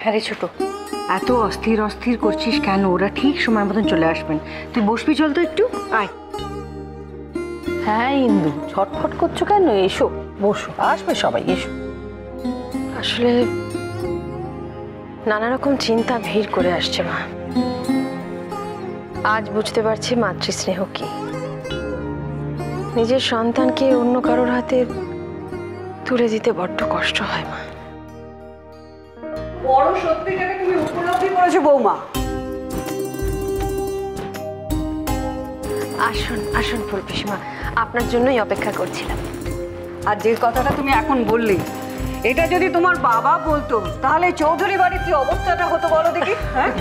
হ্যাঁ রে ছোট, এত অস্থির অস্থির করছিস কেন? ওরা ঠিক সময় মতন চলে আসবেন। তুই বসবি, চল তো একটু আয়। হ্যাঁ ইন্দু, ছটফট করছো কেন? এসো বসো, আসবে সবাই, এসো। আসলে নানা রকম চিন্তা ভিড় করে আসছে মা। আজ বুঝতে পারছি মাতৃস্নেহ কি। নিজের সন্তানকে অন্য কারোর হাতে তুলে দিতে বড্ড কষ্ট হয় মা। বড় সত্যিটাকে তুমি উপলব্ধি করেছো বৌমা। আসুন আসুন ফুল পিসিমা, আপনার জন্যই অপেক্ষা করছিলাম। আর যে কথাটা তুমি এখন বললে, এটা যদি তোমার বাবা বলতো তাহলে চৌধুরী বাড়ির কি অবস্থাটা হতো বলো দেখি। হ্যাঁ,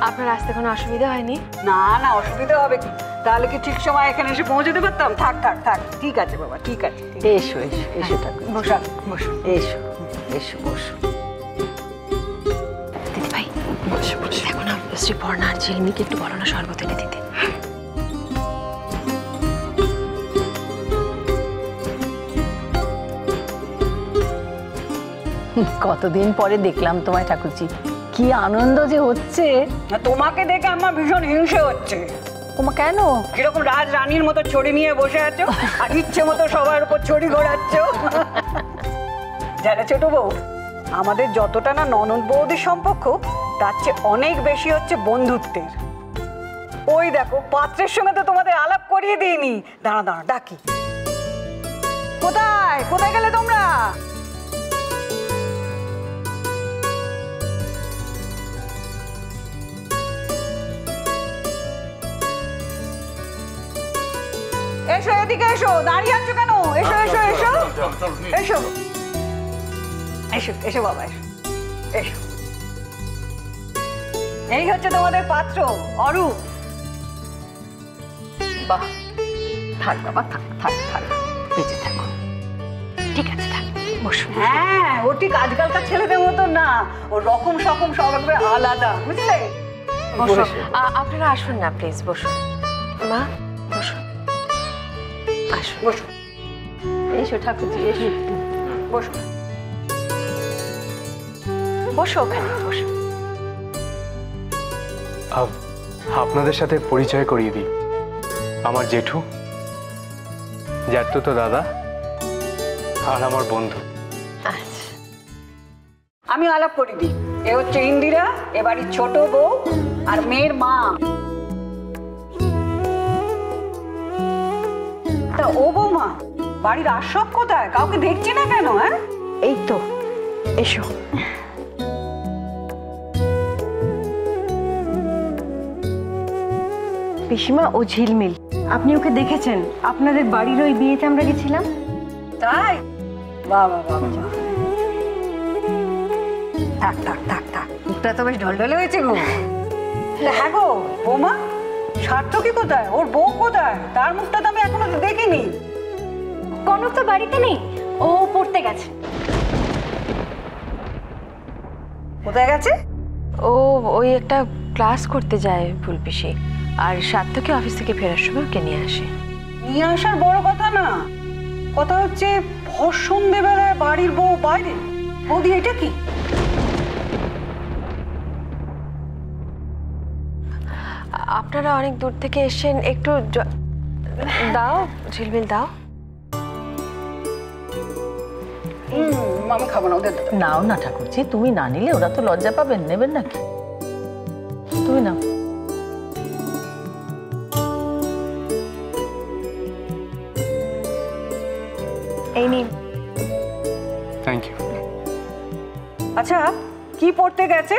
আপনার আসতে কোনো অসুবিধা হয়নি? না না, অসুবিধা হবে কি? তাহলে কি ঠিক সময় এখানে এসে পৌঁছতে পারতাম? থাক থাক থাক, ঠিক আছে বাবা, ঠিক আছে। এসো এসো এসো ঠাকুর, বসো বসো। এসো এসো বসো। দিদি ভাই বসো বসো, দেখো না শ্রী পর্ণা আর ঝিলমিকে একটু বলো না শরবত এনে দিতে। কতদিন পরে দেখলাম তোমায় ঠাকুরজি, কি আনন্দ যে হচ্ছে। তোমাকে দেখে আমার ভীষণ হিংসে হচ্ছে। তোমা কেন? কিরকম রাজ রানীর মতো ছড়ি নিয়ে বসে আছো আর ইচ্ছে মতো সবার উপর ছড়ি ঘোরাচ্ছ। জানো ছোট বউ, আমাদের যতটা না ননদ বৌদির সম্পর্ক, তার চেয়ে অনেক বেশি হচ্ছে বন্ধুত্বের। ওই দেখো, পাত্রের সঙ্গে তো তোমাদের আলাপ করিয়ে দিইনি। দাঁড়া দাঁড়া, ডাকি। কোথায় কোথায় গেলে তোমরা? এসো এদিকে এসো, দাঁড়িয়ে আছো কেন? এসো এসো এসো এসো এসো এসো বাবা, এসো এসো। এই হচ্ছে তোমাদের পাত্র অরূপ। বাহ, থাক বাবা, থাক থাক থাক, বেঁচে থাকো। ঠিক আছে থাক, বসো। হ্যাঁ, ও ঠিক আজকালকার ছেলেদের মতো না, ওর রকম সকম সব একবারে আলাদা, বুঝলে? বসো, আপনারা আসুন না প্লিজ, বসুন মা, বসো আসুন। বসো এসো ঠাকুরজি, এসো বসো বসো, ওখানে বসো। আপনাদের সাথে পরিচয় করিয়ে দিই, আমার জেঠু, জ্যাঠতো দাদা আর আমার বন্ধু। আচ্ছা, আমি আলাপ করি দিই। এ হচ্ছে ইন্দিরা, এ বাড়ির ছোট বউ আর মেয়ের মা। তা ও বৌমা, বাড়ির আশরাফ কোথায়? কাউকে দেখছি না কেন? হ্যাঁ, এই তো, এসো। পিসিমা, ও ঝিলমিল। আপনি ওকে দেখেছেন? আপনাদের বাড়ির ওই বিয়েতে আমরা গেছিলাম। তাই? বাবা বাবা, থাক থাক থাক থাক, মুখটা তো বেশ ঢলঢলে হয়েছে গো। হ্যাঁ গো বৌমা, সার্থকী কোথায়? ওর বউ কোথায়? তার মুখটা তো আমি এখনো দেখিনি। কনক তো বাড়িতে নেই, ও পড়তে গেছে। কোথায় গেছে? ও ওই একটা ক্লাস করতে যায় ফুলপিসি, আর সার্থকী অফিস থেকে ফেরার সময় ওকে নিয়ে আসে। নিয়ে আসার বড় কথা না, কথা হচ্ছে ভর সন্ধেবেলায় বাড়ির বউ বাইরে। বৌদি, এটা কি? আপনারা অনেক দূর থেকে এসেছেন, একটু দাও ঝিলমিল, দাও। আমি খাবো না, ওদের নাও না ঠাকুরজি, তুমি না নিলে ওরা তো লজ্জা পাবেন, নেবেন নাকি? তুমি নাও। এই নিন। Thank you. আচ্ছা, কি পড়তে গেছে?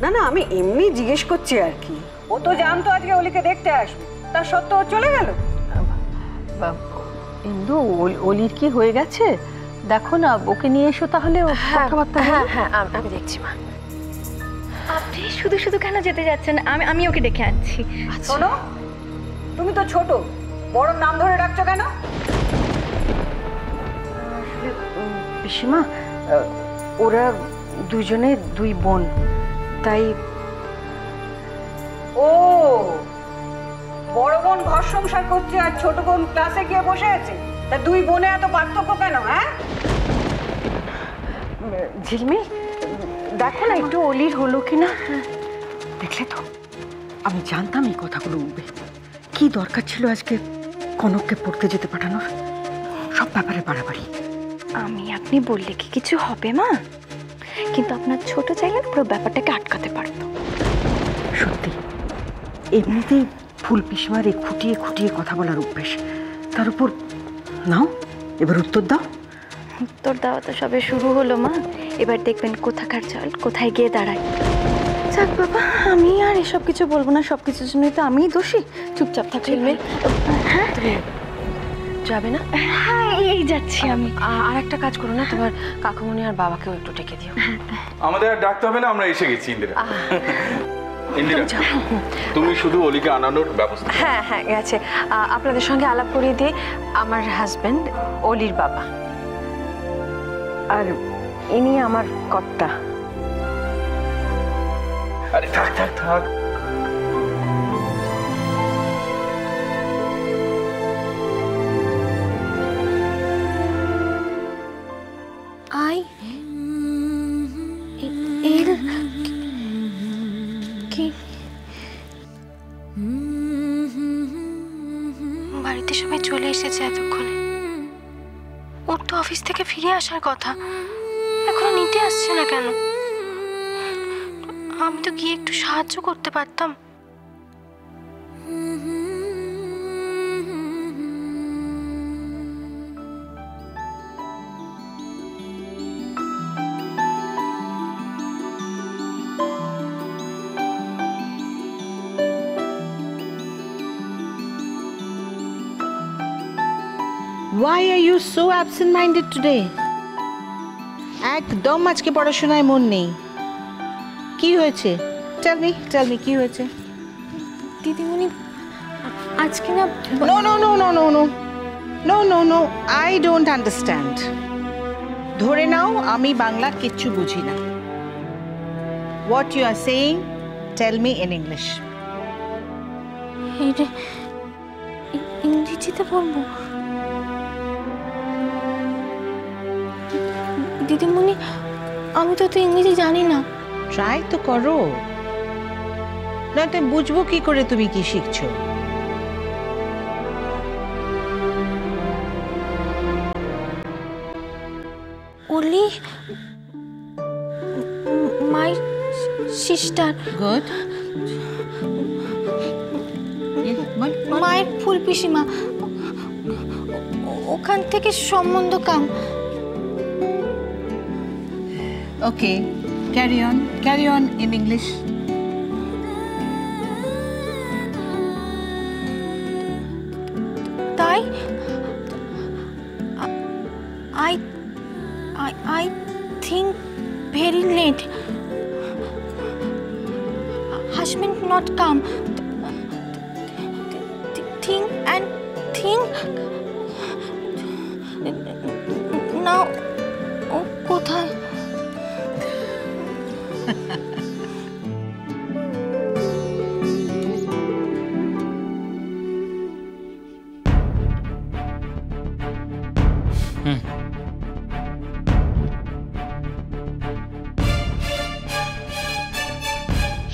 না না, আমি এমনি জিজ্ঞেস করছি আর কি। ও তো জানতো আজকে অলিকে দেখতে আসবে, তার সত্ত্বেও ও চলে গেল। ইন্দু, অলির কি হয়ে গেছে দেখো না, ওকে নিয়ে এসো তাহলে। কথাবার্তা। হ্যাঁ হ্যাঁ, আমি দেখছি মা। আপনি শুধু শুধু কেন যেতে যাচ্ছেন? আমি ওকে ডেকে আনছি। শোনো, তুমি তো ছোট, বড় নাম ধরে ডাকছো কেন? পিসিমা, ওরা দুজনে দুই বোন, তাই। ও, বড় বোন ঘর সংসার করছে আর ছোট বোন ক্লাসে গিয়ে বসে আছে, তা দুই বোনে এত পার্থক্য কেন? হ্যাঁ, ঝিলমিল, দেখো না একটু অলির হলো কিনা। দেখলে তো, আমি জানতাম এই কথাগুলো উঠবে। কি দরকার ছিল আজকে কনককে পড়তে যেতে পাঠানোর? সব ব্যাপারে বাড়াবাড়ি। আমি আপনি বললে কি কিছু হবে মা? কিন্তু আপনার ছোট চাইলে পুরো ব্যাপারটাকে আটকাতে পারতো। সত্যি, এমনিতেই ফুল পিসমার এই খুঁটিয়ে খুঁটিয়ে কথা বলার অভ্যেস, তার উপর নাও এবার উত্তর দাও। উত্তর দেওয়া তো সবে শুরু হলো মা, এবার দেখবেন কোথাকার চাল কোথায় গিয়ে দাঁড়ায়। যাক বাবা, আমি আর এসব কিছু বলবো না, সব কিছুর জন্যই তো আমিই দোষী। চুপচাপ থাকলে হ্যাঁ যাবে না? হ্যাঁ এই যাচ্ছি আমি। আর একটা কাজ করো না, তোমার কাকুমনি আর বাবাকেও একটু ডেকে দিও। আমাদের আর ডাকতে হবে না, আমরা এসে গেছি ইন্দিরা। ইন্দিরা, তুমি শুধু অলিকে আনানোর ব্যবস্থা। হ্যাঁ হ্যাঁ গেছে। আপনাদের সঙ্গে আলাপ করিয়ে দিই, আমার হাজবেন্ড অলির বাবা। আর ইনি আমার কর্তা। আরে থাক থাক থাক, আই এল কি বাড়িতে সবাই চলে এসেছে এতক্ষণে। ওর তো অফিস থেকে ফিরে আসার কথা, এখনো নিতে আসছে না কেন? আমি তো গিয়ে একটু সাহায্য করতে পারতাম। Why are you so absent-minded today? একদম আজকে পড়াশোনায় মন নেই। কি হয়েছে? Tell me কি হয়েছে? দিদিমণি আজকে না No, I don't understand. ধরে নাও আমি বাংলা কিচ্ছু বুঝি না। What you are saying, tell me in English. ইংরেজিতে বলবো? দিদিমণি আমি তো ইংরেজি জানি না। ট্রাই তো করো, না তো বুঝবো কি করে তুমি কি শিখছো। Oli, my sister. Good. মায়ের ফুল পিসিমা, ওখান থেকে সম্বন্ধ কাম। Okay, carry on in English. তাই I think very late. Husband not come. Think and think. Now, ও কোথায়?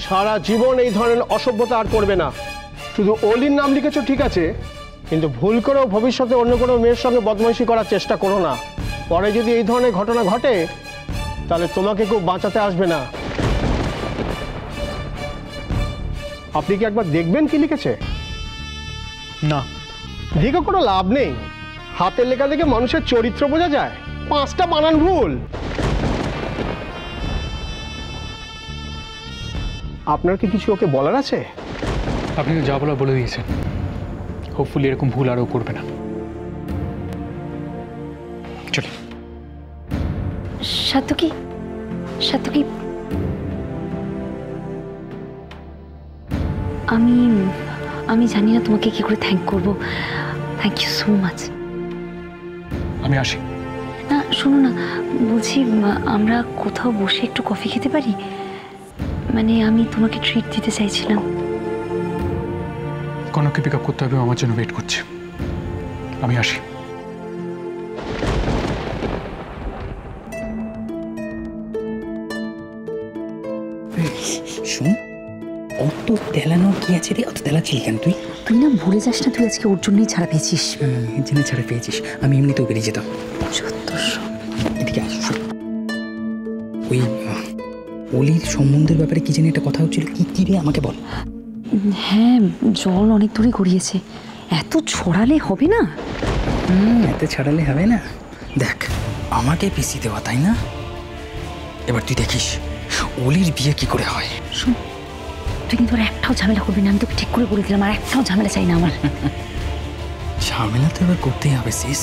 সারা জীবন এই ধরনের অসভ্যতা আর করবে না। শুধু অলির নাম লিখেছো ঠিক আছে, কিন্তু ভুল করেও ভবিষ্যতে অন্য কোনো মেয়ের সঙ্গে বদমাইশি করার চেষ্টা করো না। পরে যদি এই ধরনের ঘটনা ঘটে তাহলে তোমাকে কেউ বাঁচাতে আসবে না। আপনি কি একবার দেখবেন কি লিখেছে? না, দেখে কোনো লাভ নেই। হাতের লেখা দেখে মানুষের চরিত্র বোঝা যায়? 5টা বানান ভুল। আপনার কি কিছু ওকে বলার আছে? আপনি তো যা বলা বলে দিয়েছেন। হোপফুলি এরকম ভুল আরও করবে না। চলি। সাতকি আমি জানি না তোমাকে কি করে থ্যাংক করব। Thank you so much. আমি আসি। না শোনো না, বলছি আমরা কোথাও বসে একটু কফি খেতে পারি? মানে আমি তোমাকে ট্রিট দিতে চাইছিলাম। কনককে পিক আপ করতে হবে, আমার জন্য ওয়েট করছে। আমি আসি। শোন, অত তেলানোর কি আছে রে? অত তেলাচ্ছিলি কেন তুই? তুই না ভুলে যাস না, তুই আজকে ওর জন্যই ছাড়া পেয়েছিস। জেনে ছাড়া পেয়েছিস, আমি এমনিতেও বেরিয়ে যেতাম। সত্যস্য। এদিকে আস। শোন, ওই অলির সম্বন্ধের ব্যাপারে কি জানি একটা কথা হচ্ছিল, কি রে আমাকে বল। হ্যাঁ, জল অনেক দূরে গড়িয়েছে, এত ছড়ালে হবে না। এত ছাড়ালে হবে না। দেখ, আমাকে পিসি দেওয়া, তাই না? এবার তুই দেখিস অলির বিয়ে কি করে হয়। শোন, তুই কিন্তু আর একটাও ঝামেলা করবি না, আমি তোকে ঠিক করে বলে দিলাম, আর একটাও ঝামেলা চাই না আমার। ঝামেলা তো এবার করতেই হবে সিস।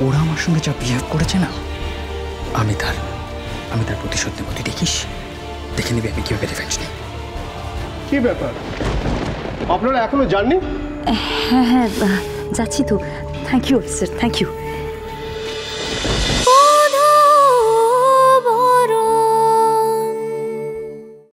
ওরা আমার সঙ্গে যা বিহেভ করেছে না, আমি তার প্রতিশোধ নেব। তুই দেখিস, দেখে নিবি আমি কিভাবে রিভেঞ্জ নিই। কি ব্যাপার, আপনারা এখনো জাননি? হ্যাঁ, যাচ্ছি তো। Thank you officer, thank you.